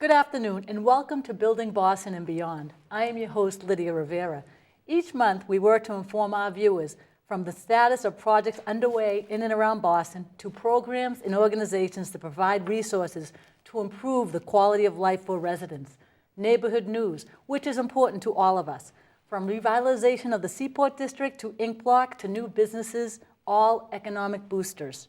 Good afternoon and welcome to Building Boston and Beyond. I am your host, Lydia Rivera. Each month we work to inform our viewers from the status of projects underway in and around Boston to programs and organizations that provide resources to improve the quality of life for residents. Neighborhood news, which is important to all of us. From revitalization of the Seaport District to Ink Block to new businesses, all economic boosters.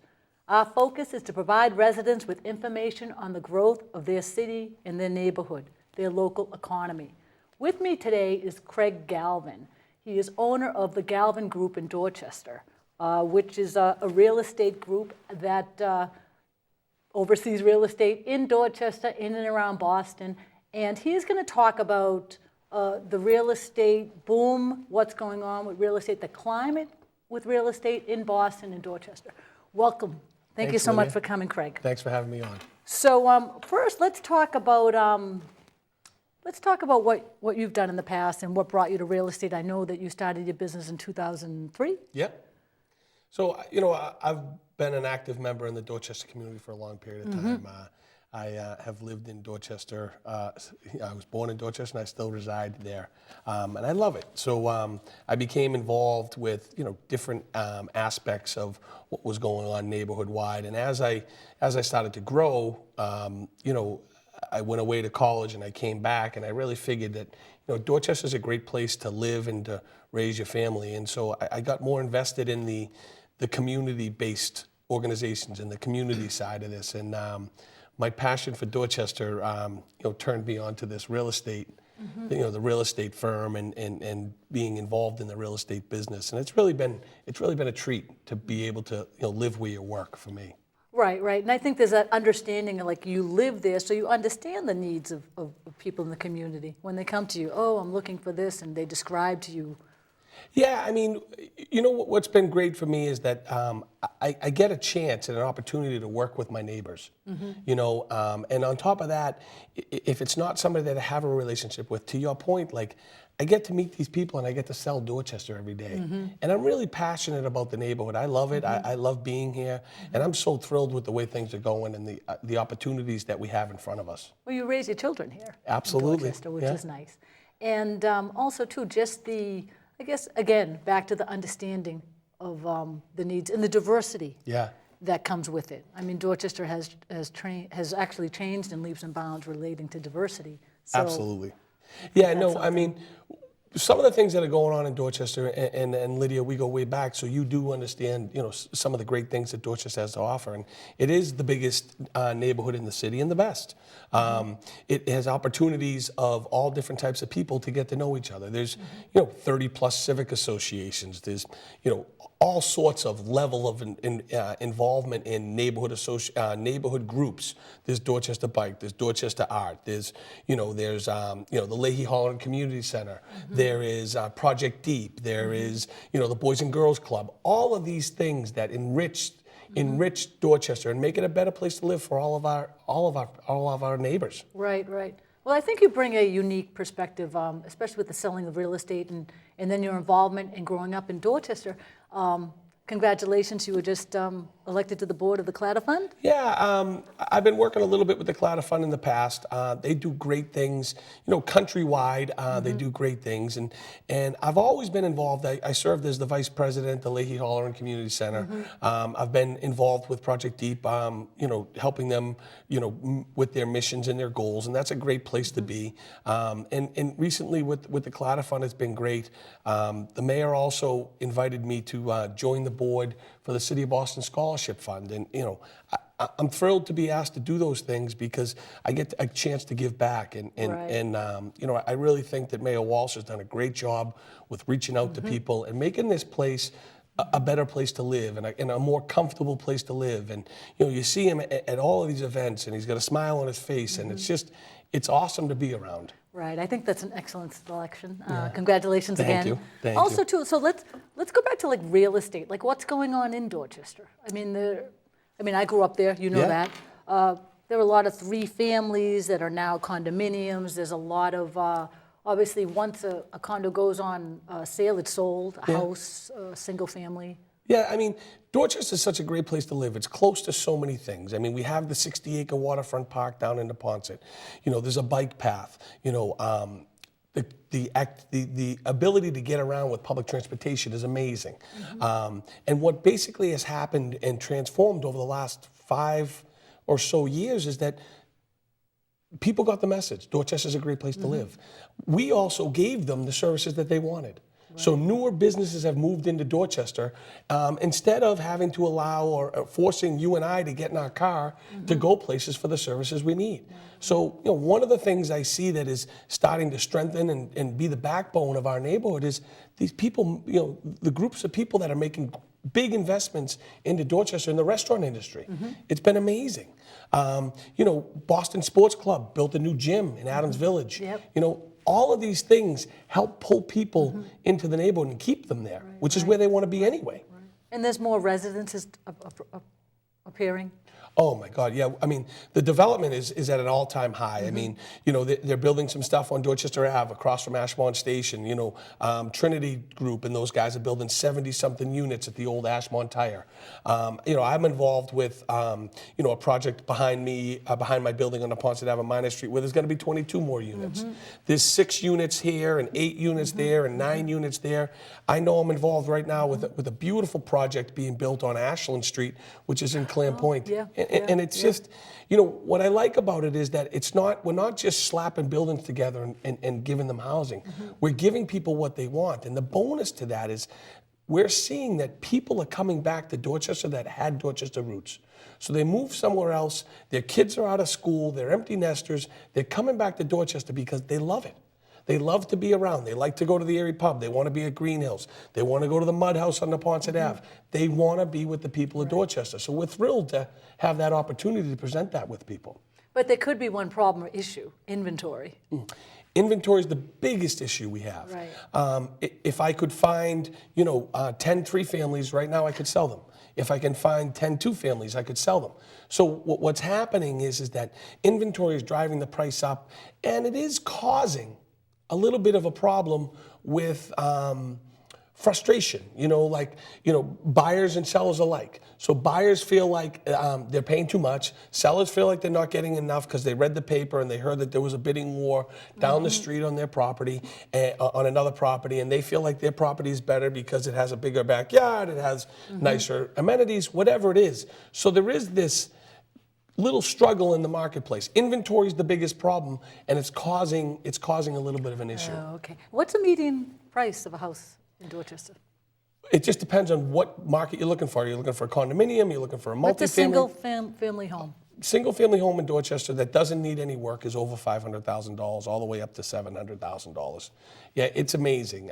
Our focus is to provide residents with information on the growth of their city and their neighborhood, their local economy. With me today is Craig Galvin. He is owner of the Galvin Group in Dorchester, which is a real estate group that oversees real estate in Dorchester, in and around Boston. And he's going to talk about the real estate boom, what's going on with real estate, the climate with real estate in Boston and Dorchester. Welcome. Thank you so much for coming, Craig. Thanks for having me on. So first, let's talk about what you've done in the past and what brought you to real estate. I know that you started your business in 2003. Yep. So I've been an active member in the Dorchester community for a long period of time. I have lived in Dorchester. I was born in Dorchester, and I still reside there, and I love it. So I became involved with different aspects of what was going on neighborhood-wide. And as I started to grow, I went away to college, and I came back, and I really figured that Dorchester is a great place to live and to raise your family. And so I got more invested in the community-based organizations and the community side of this. And my passion for Dorchester, turned me on to this real estate, the real estate firm and being involved in the real estate business. And it's really been a treat to be able to live where you work for me. Right. And I think there's that understanding, like you live there, so you understand the needs of people in the community. When they come to you, oh, I'm looking for this, and they describe to you. Yeah, I mean, what's been great for me is that I get a chance and an opportunity to work with my neighbors, and on top of that, if it's not somebody that I have a relationship with, to your point, like I get to meet these people and I get to sell Dorchester every day. And I'm really passionate about the neighborhood. I love it. I love being here, and I'm so thrilled with the way things are going and the opportunities that we have in front of us. Well, you raise your children here. Absolutely. In Dorchester, which is nice. And also, too, just I guess, again, back to the understanding of the needs and the diversity that comes with it. I mean, Dorchester has actually changed in leaps and bounds relating to diversity. So absolutely. Yeah, no, I mean, some of the things that are going on in Dorchester, and Lydia, we go way back, so you do understand, some of the great things that Dorchester has to offer. And it is the biggest neighborhood in the city and the best. It has opportunities of all different types of people to get to know each other. There's, 30 plus civic associations. There's, all sorts of level of involvement in neighborhood groups. There's Dorchester Bike, there's Dorchester Art, there's the Leahy Holland Community Center, there is Project Deep, there is the Boys and Girls Club. All of these things that enrich Dorchester and make it a better place to live for all of our neighbors. Right. Well, I think you bring a unique perspective, especially with the selling of real estate and then your involvement in growing up in Dorchester. Congratulations, you were just elected to the board of the Clatter Fund? Yeah, I've been working a little bit with the Clatter Fund in the past. They do great things, countrywide, they do great things. And I've always been involved. I served as the vice president at the Leahy Holland Community Center. I've been involved with Project Deep, helping them, with their missions and their goals, and that's a great place to be. And recently with the Clatter Fund, it's been great. The mayor also invited me to join the board for the City of Boston Scholarship Fund. And, I'm thrilled to be asked to do those things because I get a chance to give back. And I really think that Mayor Walsh has done a great job with reaching out to people and making this place a better place to live and a more comfortable place to live. And, you see him at all of these events and he's got a smile on his face and it's awesome to be around. Right, I think that's an excellent selection. Congratulations again. Thank also, you. too, so let's go back to like real estate. Like, what's going on in Dorchester? I mean, I grew up there. You know that. There are a lot of 3 families that are now condominiums. There's a lot of obviously once a condo goes on sale, it's sold. A house, single family. Yeah, I mean, Dorchester is such a great place to live. It's close to so many things. I mean, we have the 60-acre waterfront park down in Neponset. You know, there's a bike path. You know, the ability to get around with public transportation is amazing. And what basically has happened and transformed over the last 5 or so years is that people got the message. Dorchester is a great place to live. We also gave them the services that they wanted. So newer businesses have moved into Dorchester instead of having to allow or forcing you and I to get in our car to go places for the services we need. So, you know, one of the things I see that is starting to strengthen and be the backbone of our neighborhood is these people, you know, the groups of people that are making big investments into Dorchester in the restaurant industry. It's been amazing. You know, Boston Sports Club built a new gym in Adams Village. You know, all of these things help pull people into the neighborhood and keep them there, which is where they want to be anyway. And there's more residences appearing? Oh my God, yeah. I mean, the development is at an all-time high. I mean, you know, they're building some stuff on Dorchester Ave across from Ashmont Station. You know, Trinity Group and those guys are building 70-something units at the old Ashmont Tire. You know, I'm involved with, you know, a project behind me, behind my building on Neponset Ave, Minor Street, where there's going to be 22 more units. There's 6 units here and 8 units there and 9 units there. I know I'm involved right now with a beautiful project being built on Ashland Street, which is in Clam Point. And it's just, you know, what I like about it is that we're not just slapping buildings together and giving them housing. We're giving people what they want. And the bonus to that is we're seeing that people are coming back to Dorchester that had Dorchester roots. So they move somewhere else, their kids are out of school, they're empty nesters, they're coming back to Dorchester because they love it. They love to be around. They like to go to the Erie Pub. They want to be at Green Hills. They want to go to the Mud House on Neponset Ave. They want to be with the people of Dorchester. So we're thrilled to have that opportunity to present that with people. But there could be one problem or issue, inventory. Inventory is the biggest issue we have. If I could find, you know, 10 3-families right now, I could sell them. If I can find 10 2-families, I could sell them. So what's happening is that inventory is driving the price up, and it is causing a little bit of a problem with frustration, you know, like, you know, buyers and sellers alike. So buyers feel like they're paying too much. Sellers feel like they're not getting enough because they read the paper and they heard that there was a bidding war down the street on their property, on another property, and they feel like their property is better because it has a bigger backyard, it has nicer amenities, whatever it is. So there is this little struggle in the marketplace. Inventory is the biggest problem, and it's causing a little bit of an issue. Oh, okay. What's the median price of a house in Dorchester? It just depends on what market you're looking for. You're looking for a condominium, you're looking for a multifamily. What's a single family home? Single-family home in Dorchester that doesn't need any work is over $500,000, all the way up to $700,000. Yeah, it's amazing.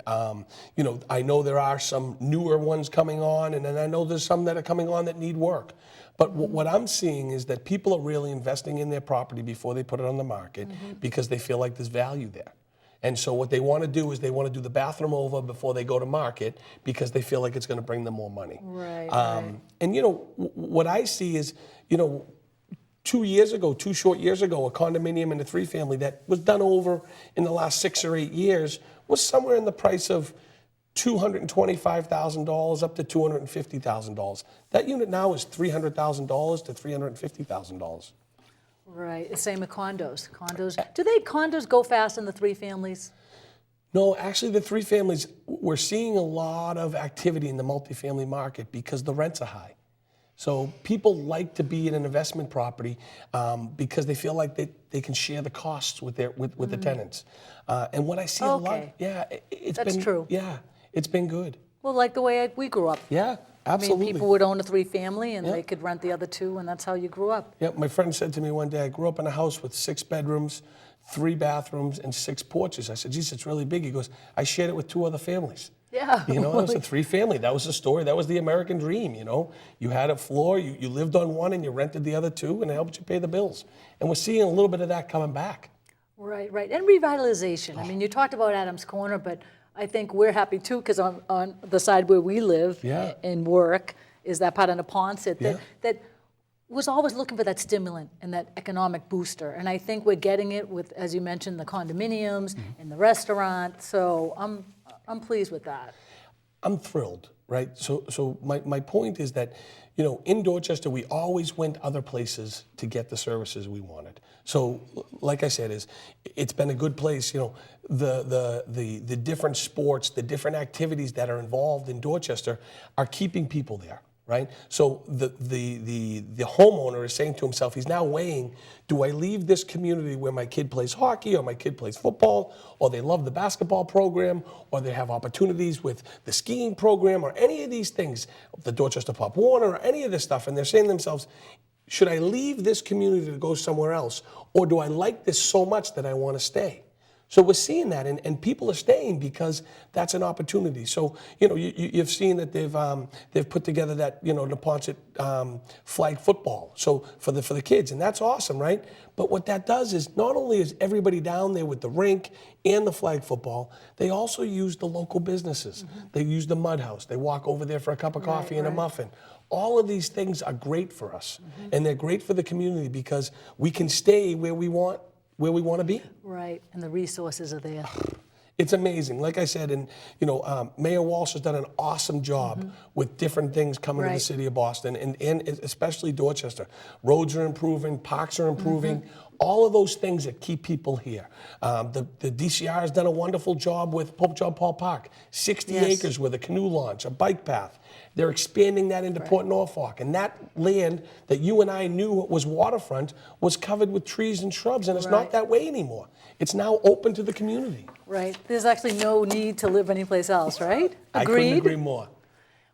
You know, I know there are some newer ones coming on, and then I know there's some that are coming on that need work. But what I'm seeing is that people are really investing in their property before they put it on the market because they feel like there's value there. And so what they want to do is they want to do the bathroom over before they go to market because they feel like it's going to bring them more money. And, you know, what I see is, you know, 2 short years ago, a condominium in a 3-family that was done over in the last 6 or 8 years was somewhere in the price of $225,000 up to $250,000. That unit now is $300,000 to $350,000. Right. The same with condos. Do condos go fast in the 3-families? No, actually, the 3-families, we're seeing a lot of activity in the multifamily market because the rents are high. So people like to be in an investment property because they feel like they can share the costs with the tenants. And what I see a lot, That's true. Yeah, it's been good. Well, like the way we grew up. Yeah, absolutely. I mean, people would own a 3-family and they could rent the other 2, and that's how you grew up. Yeah, my friend said to me one day, I grew up in a house with 6 bedrooms, 3 bathrooms, and 6 porches. I said, geez, it's really big. He goes, I shared it with 2 other families. Yeah. You know, it was a 3-family. That was the story. That was the American dream, you know. You had a floor, you lived on one, and you rented the other 2, and it helped you pay the bills. And we're seeing a little bit of that coming back. Right. And revitalization. I mean, you talked about Adams Corner, but I think we're happy too because on the side where we live and work is that part of Neponset that was always looking for that stimulant and that economic booster. And I think we're getting it with, as you mentioned, the condominiums and the restaurant. So I'm pleased with that. I'm thrilled, right? So my point is that, in Dorchester, we always went other places to get the services we wanted. So, like I said, it's been a good place. The different sports, the different activities that are involved in Dorchester are keeping people there. Right? So the homeowner is saying to himself, he's now weighing, do I leave this community where my kid plays hockey or my kid plays football, or they love the basketball program, or they have opportunities with the skiing program, or any of these things, the Dorchester Pop Warner, or any of this stuff, and they're saying to themselves, should I leave this community to go somewhere else, or do I like this so much that I want to stay? So we're seeing that, and people are staying because that's an opportunity. So you've seen that they've put together that Neponset flag football. So for the kids, and that's awesome, right? But what that does is not only is everybody down there with the rink and the flag football, they also use the local businesses. Mm-hmm. They use the Mud House. They walk over there for a cup of coffee and a muffin. All of these things are great for us, and they're great for the community because we can stay where we want to be. Right, and the resources are there. It's amazing. Like I said, and Mayor Walsh has done an awesome job with different things coming to the city of Boston, and especially Dorchester. Roads are improving, parks are improving, all of those things that keep people here. The DCR has done a wonderful job with Pope John Paul Park, 60 acres with a canoe launch, a bike path. They're expanding that into Port Norfolk, and that land that you and I knew was waterfront was covered with trees and shrubs, and it's not that way anymore. It's now open to the community. Right. There's actually no need to live anyplace else, right? Agreed? I couldn't agree more.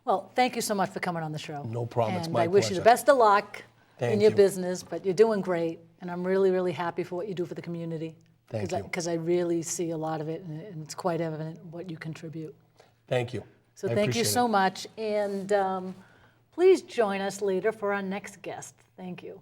Well, thank you so much for coming on the show. No problem. It's and my I wish pleasure. you the best of luck in your you. business, but you're doing great, and I'm really, really happy for what you do for the community. Thank you. Because I really see a lot of it, and it's quite evident what you contribute. Thank you. So thank you so much, and please join us later for our next guest. Thank you.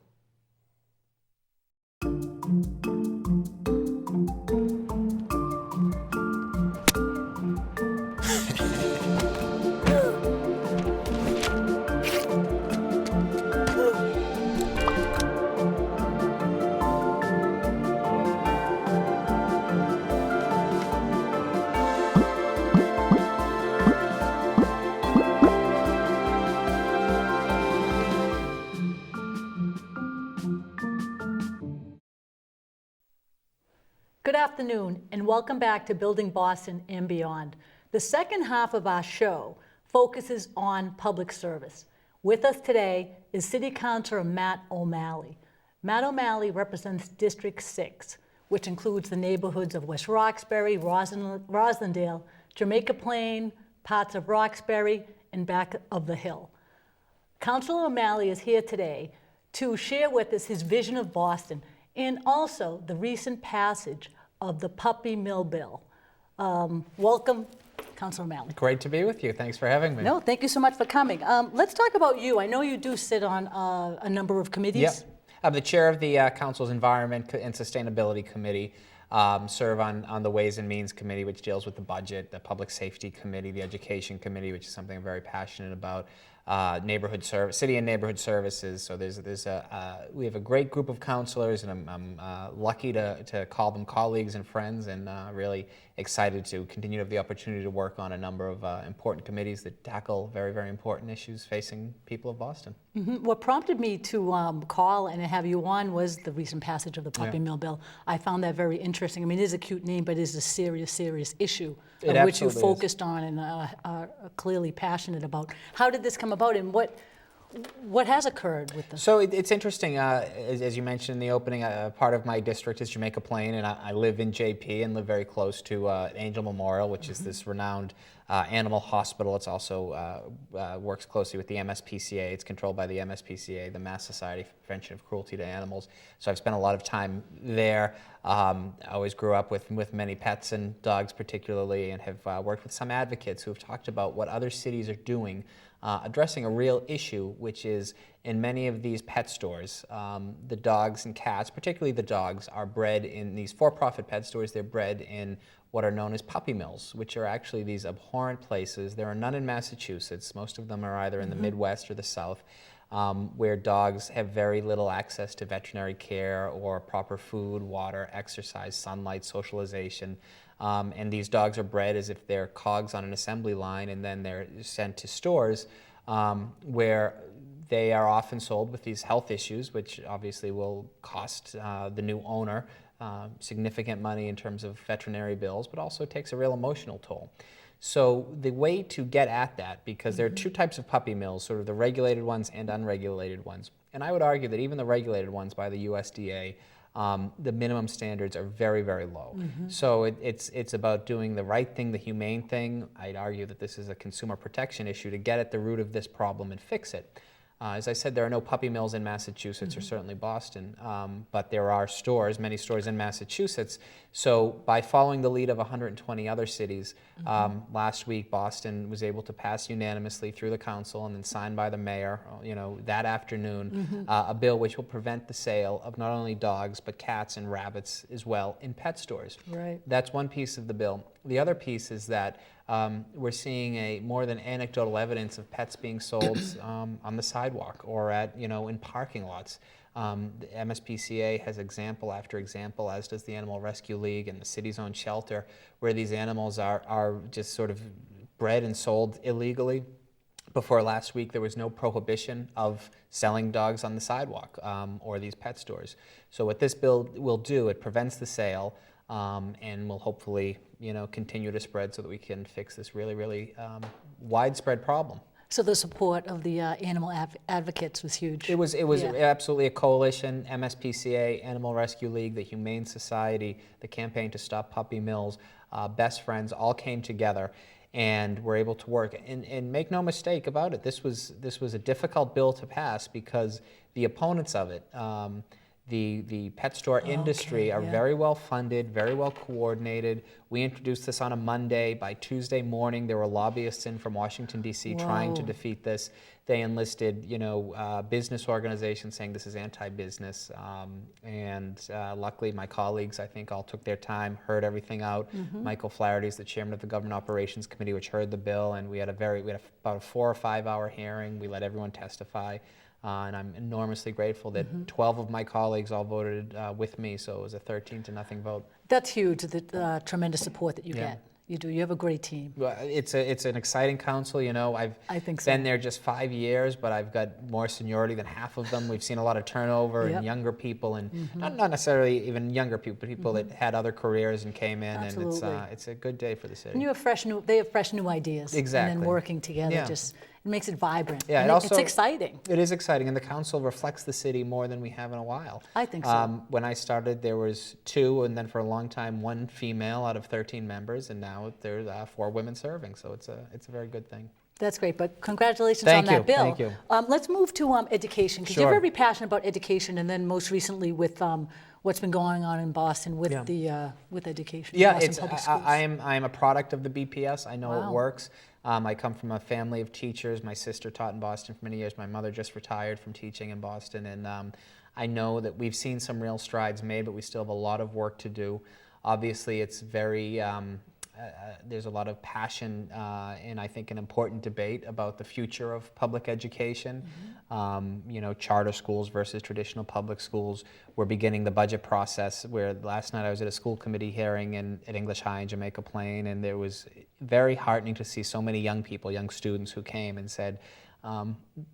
Good afternoon, and welcome back to Building Boston and Beyond. The second half of our show focuses on public service. With us today is City Councilor Matt O'Malley. Matt O'Malley represents District 6, which includes the neighborhoods of West Roxbury, Roslindale, Jamaica Plain, parts of Roxbury, and back of the Hill. Councilor O'Malley is here today to share with us his vision of Boston and also the recent passage of the Puppy Mill Bill. Welcome, Councilor O'Malley. Great to be with you. Thanks for having me. No, thank you so much for coming. Let's talk about you. I know you do sit on a number of committees. Yep. I'm the chair of the Council's Environment and Sustainability Committee. Serve on the Ways and Means Committee, which deals with the budget, the Public Safety Committee, the Education Committee, which is something I'm very passionate about, neighborhood service, city and neighborhood services. So we have a great group of councilors, and I'm lucky to call them colleagues and friends, and really excited to continue to have the opportunity to work on a number of important committees that tackle very, very important issues facing people of Boston. Mm-hmm. What prompted me to call and have you on was the recent passage of the Puppy Mill Bill. I found that very interesting. I mean, it is a cute name, but it is a serious, serious issue of which you focused on and are clearly passionate about. How did this come about, and what has occurred with this? So it's interesting, as you mentioned in the opening, part of my district is Jamaica Plain, and I live in JP and live very close to Angel Memorial, which is this renowned animal hospital. It's also works closely with the MSPCA. It's controlled by the MSPCA, the Mass Society for Prevention of Cruelty to Animals. So I've spent a lot of time there. I always grew up with many pets and dogs particularly, and have worked with some advocates who have talked about what other cities are doing addressing a real issue, which is in many of these pet stores, the dogs and cats, particularly the dogs, are bred in these for-profit pet stores. They're bred in what are known as puppy mills, which are actually these abhorrent places. There are none in Massachusetts. Most of them are either in the Midwest or the South, where dogs have very little access to veterinary care or proper food, water, exercise, sunlight, socialization. And these dogs are bred as if they're cogs on an assembly line, and then they're sent to stores where they are often sold with these health issues, which obviously will cost the new owner significant money in terms of veterinary bills, but also takes a real emotional toll. So the way to get at that, because there are two types of puppy mills, sort of the regulated ones and unregulated ones. And I would argue that even the regulated ones by the USDA, the minimum standards are very, very low. So it's about doing the right thing, the humane thing. I'd argue that this is a consumer protection issue to get at the root of this problem and fix it. As I said, there are no puppy mills in Massachusetts or certainly Boston, but there are stores, many stores in Massachusetts. So by following the lead of 120 other cities, last week Boston was able to pass unanimously through the council and then signed by the mayor, that afternoon, a bill which will prevent the sale of not only dogs but cats and rabbits as well in pet stores. Right. That's one piece of the bill. The other piece is that we're seeing more than anecdotal evidence of pets being sold on the sidewalk or in parking lots. The MSPCA has example after example, as does the Animal Rescue League and the city's own shelter, where these animals are just sort of bred and sold illegally. Before last week, there was no prohibition of selling dogs on the sidewalk or these pet stores. So what this bill will do, it prevents the sale and will hopefully continue to spread so that we can fix this really, really widespread problem. So the support of the animal advocates was huge. It was absolutely a coalition. MSPCA, Animal Rescue League, the Humane Society, the Campaign to Stop Puppy Mills, Best Friends, all came together and were able to work. And make no mistake about it, this was a difficult bill to pass because the opponents of it, the pet store industry, are very well funded, very well coordinated. We introduced this on a Monday. By Tuesday morning, there were lobbyists in from Washington, D.C. trying to defeat this. They enlisted, business organizations saying this is anti-business. Luckily, my colleagues, I think, all took their time, heard everything out. Michael Flaherty is the chairman of the Government Operations Committee, which heard the bill, and we had about a 4 or 5 hour hearing. We let everyone testify. And I'm enormously grateful that 12 of my colleagues all voted with me, so it was a 13-0 vote. That's huge, the tremendous support that you get. You do. You have a great team. Well, it's an exciting council. I think so. Been there just 5 years, but I've got more seniority than half of them. We've seen a lot of turnover and younger people, and not necessarily even younger people, but people that had other careers and came in. Absolutely. And it's a good day for the city. And they have fresh new ideas. Exactly. And then working together it makes it vibrant. Yeah, and it's exciting. It is exciting, and the council reflects the city more than we have in a while. I think so. When I started, there was 2, and then for a long time, 1 female out of 13 members, and now there's 4 women serving. So it's a very good thing. That's great, but congratulations on that bill. Thank you. Let's move to education, because you're very passionate about education, and then most recently with what's been going on in Boston with with education. Yeah, Boston Public Schools. I am a product of the BPS. I know it works. I come from a family of teachers. My sister taught in Boston for many years. My mother just retired from teaching in Boston, and I know that we've seen some real strides made, but we still have a lot of work to do. Obviously, it's very there's a lot of passion and I think an important debate about the future of public education. Charter schools versus traditional public schools. We're beginning the budget process, where last night I was at a school committee hearing at English High in Jamaica Plain, and it was very heartening to see so many young people, young students who came and said,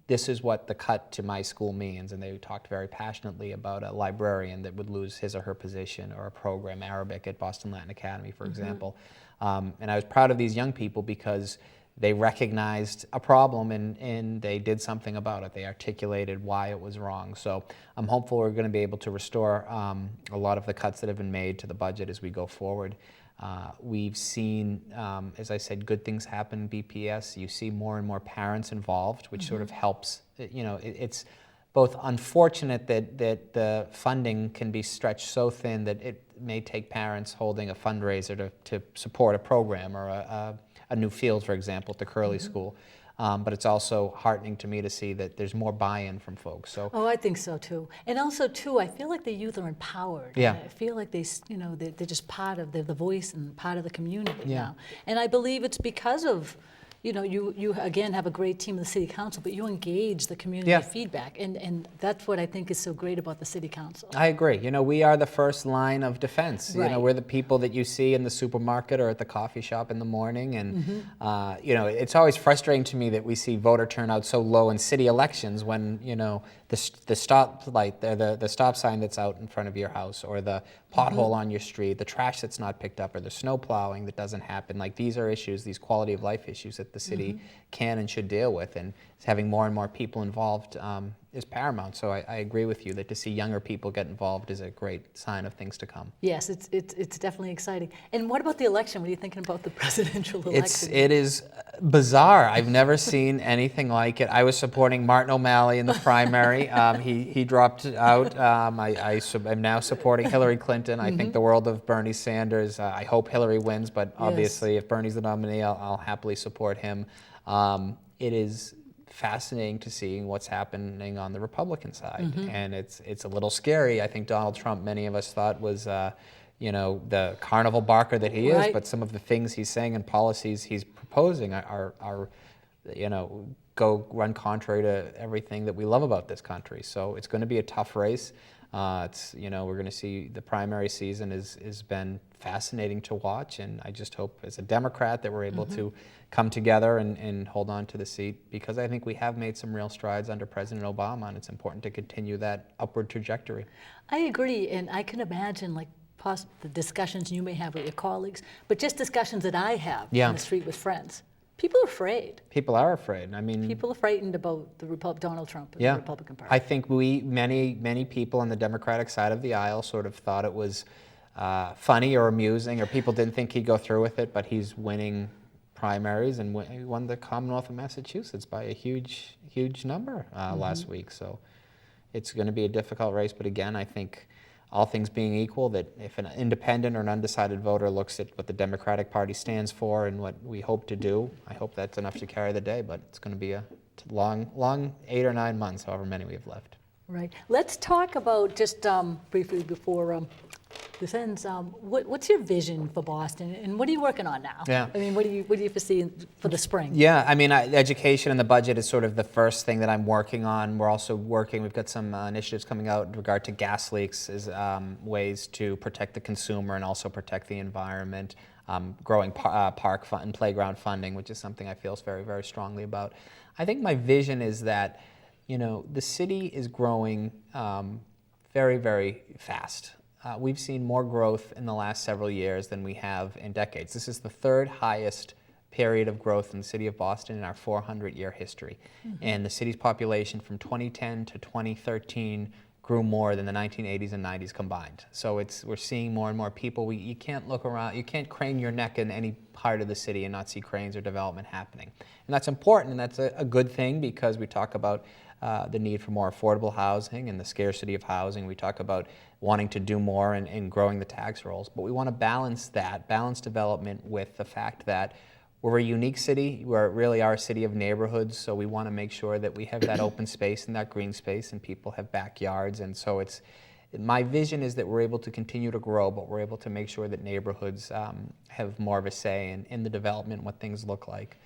this is what the cut to my school means. And they talked very passionately about a librarian that would lose his or her position, or a program, Arabic at Boston Latin Academy, for example. And I was proud of these young people because they recognized a problem and they did something about it. They articulated why it was wrong. So I'm hopeful we're going to be able to restore a lot of the cuts that have been made to the budget as we go forward. We've seen, as I said, good things happen in BPS. You see more and more parents involved, which sort of helps. It's both unfortunate that the funding can be stretched so thin that it may take parents holding a fundraiser to support a program or a new field, for example, at the Curley School. But it's also heartening to me to see that there's more buy-in from folks. So. Oh, I think so too. And also too, I feel like the youth are empowered. Yeah. I feel like they're just part of the voice and part of the community now. And I believe it's because of you know, you again have a great team in the city council, but you engage the community Yeah. feedback, and that's what I think is so great about the city council. I agree. You know, we are the first line of defense. You know, Right. we're the people that you see in the supermarket or at the coffee shop in the morning. And, you know, it's always frustrating to me that we see voter turnout so low in city elections when, you know, the stop light, the stop sign that's out in front of your house, or the pothole on your street, the trash that's not picked up, or the snow plowing that doesn't happen. Like, these are issues, these quality of life issues that the city can and should deal with. And having more and more people involved is paramount. So I agree with you that to see younger people get involved is a great sign of things to come. Yes, it's definitely exciting. And what about the election? What are you thinking about the presidential election? It is bizarre. I've never seen anything like it. I was supporting Martin O'Malley in the primary. He dropped out. I'm now supporting Hillary Clinton. I think the world of Bernie Sanders. I hope Hillary wins, but obviously if Bernie's the nominee, I'll happily support him. It is fascinating to see what's happening on the Republican side, and it's a little scary. I think Donald Trump, many of us thought was, you know, the carnival barker that he is, Right. but some of the things he's saying and policies he's proposing are, you know, run contrary to everything that we love about this country. So it's going to be a tough race. You know, we're going to see the primary season has been fascinating to watch, and I just hope as a Democrat that we're able to come together and hold on to the seat, because I think we have made some real strides under President Obama, and it's important to continue that upward trajectory. I agree, and I can imagine like the discussions you may have with your colleagues, but just discussions that I have on the street with friends. People are afraid. People are afraid. I mean, People are frightened about Donald Trump and the Republican Party. I think many people on the Democratic side of the aisle sort of thought it was funny or amusing, or people didn't think he'd go through with it, but he's winning primaries, and he won the Commonwealth of Massachusetts by a huge number last week. So it's going to be a difficult race, but again, I think all things being equal, that if an independent or an undecided voter looks at what the Democratic Party stands for and what we hope to do, I hope that's enough to carry the day, but it's going to be a long 8 or 9 months, however many we have left. Right. Let's talk about, just briefly before this ends, what's your vision for Boston, and what are you working on now? Yeah. I mean, what do you foresee for the spring? Yeah, I mean, education and the budget is sort of the first thing that I'm working on. We're also we've got some initiatives coming out in regard to gas leaks as ways to protect the consumer and also protect the environment. Growing park and playground funding, which is something I feel very, very strongly about. I think my vision is that, you know, the city is growing very, very fast. We've seen more growth in the last several years than we have in decades. This is the third highest period of growth in the city of Boston in our 400-year history. And the city's population from 2010 to 2013 grew more than the 1980s and 90s combined. So we're seeing more and more people. You can't look around, you can't crane your neck in any part of the city and not see cranes or development happening. And that's important, and that's a good thing, because we talk about the need for more affordable housing and the scarcity of housing. We talk about wanting to do more and growing the tax rolls. But we want to balance development with the fact that we're a unique city. We're really are a city of neighborhoods, so we want to make sure that we have that open space and that green space, and people have backyards. And so my vision is that we're able to continue to grow, but we're able to make sure that neighborhoods have more of a say in the development, what things look like.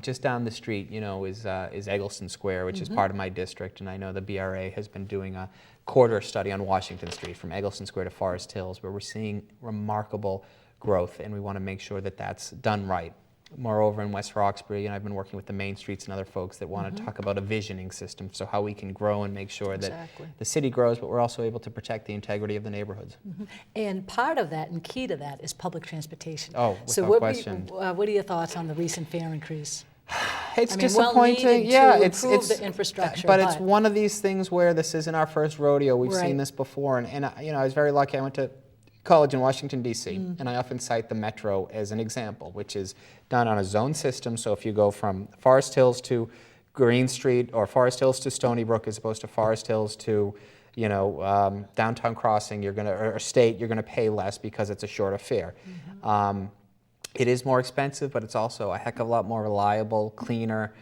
Just down the street, you know, is Eggleston Square, which is part of my district, and I know the BRA has been doing a corridor study on Washington Street from Eggleston Square to Forest Hills, where we're seeing remarkable growth, and we want to make sure that that's done right. Moreover, in West Roxbury, and I've been working with the Main Streets and other folks that want to talk about a visioning system, so how we can grow and make sure that the city grows, but we're also able to protect the integrity of the neighborhoods. And part of that, and key to that, is public transportation. Oh, without question. What are your thoughts on the recent fare increase? It's I mean, disappointing. well-needed Yeah, to it's improve the infrastructure, but it's one of these things where this isn't our first rodeo. We've Right. seen this before, and you know, I was very lucky. I went to college in Washington, D.C., and I often cite the metro as an example, which is done on a zone system. So if you go from Forest Hills to Green Street, or Forest Hills to Stony Brook, as opposed to Forest Hills to, you know, Downtown Crossing, or State, you're gonna pay less because it's a shorter fare. It is more expensive, but it's also a heck of a lot more reliable, cleaner.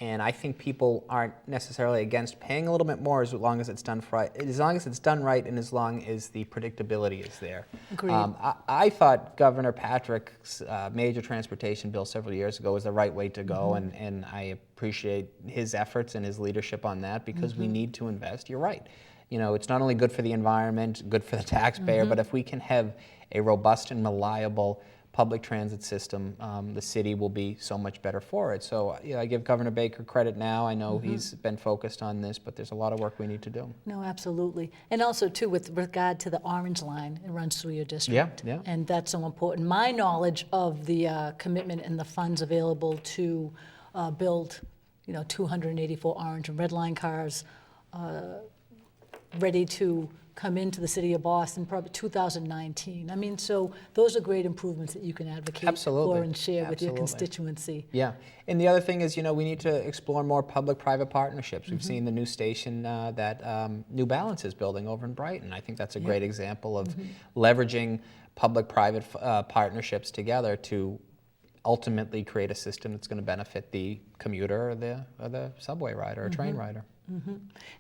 And I think people aren't necessarily against paying a little bit more as long as it's done right, as long as it's done right, and as long as the predictability is there. Agreed. I thought Governor Patrick's major transportation bill several years ago was the right way to go, and I appreciate his efforts and his leadership on that, because we need to invest. You're right. You know, it's not only good for the environment, good for the taxpayer, but if we can have a robust and reliable public transit system, the city will be so much better for it. So I give Governor Baker credit now. I know he's been focused on this, but there's a lot of work we need to do. No, absolutely. And also, too, with regard to the Orange Line, it runs through your district. Yeah. And that's so important. My knowledge of the commitment and the funds available to build, 284 orange and red line cars ready to come into the city of Boston, probably 2019. I mean, so those are great improvements that you can advocate for and share with your constituency. Yeah, and the other thing is, we need to explore more public-private partnerships. We've seen the new station that New Balance is building over in Brighton. I think that's a great example of leveraging public-private partnerships together to ultimately create a system that's going to benefit the commuter or the subway rider or train rider.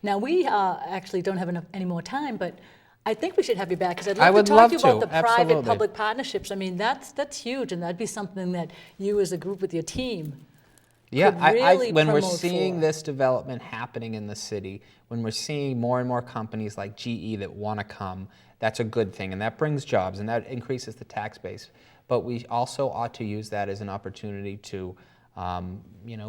Now, we actually don't have any more time, but I think we should have you back, because I'd I love would to talk love to you about to, the absolutely. private-public partnerships. I mean, that's huge, and that'd be something that you as a group with your team Yeah, could really when we're promote seeing for. this development happening in the city, when we're seeing more and more companies like GE that want to come, that's a good thing, and that brings jobs, and that increases the tax base. But we also ought to use that as an opportunity to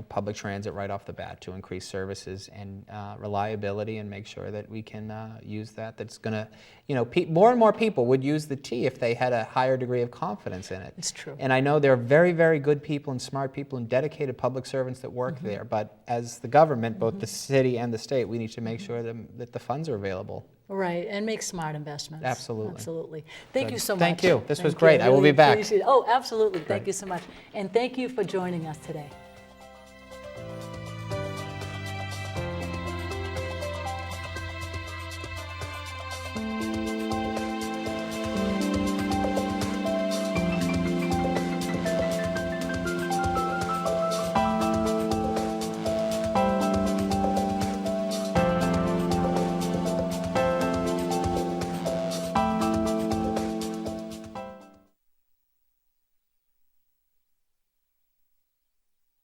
public transit right off the bat, to increase services and reliability, and make sure that we can use that. That's going to, more and more people would use the T if they had a higher degree of confidence in it. It's true. And I know there are very, very good people and smart people and dedicated public servants that work there, but as the government, both the city and the state, we need to make sure that the funds are available. Right, and make smart investments. Absolutely. Absolutely. Thank you so much. Thank you. This was Thank you. great. I will really be back. appreciate it. Oh, absolutely. Thank you so much. And thank you for joining us today.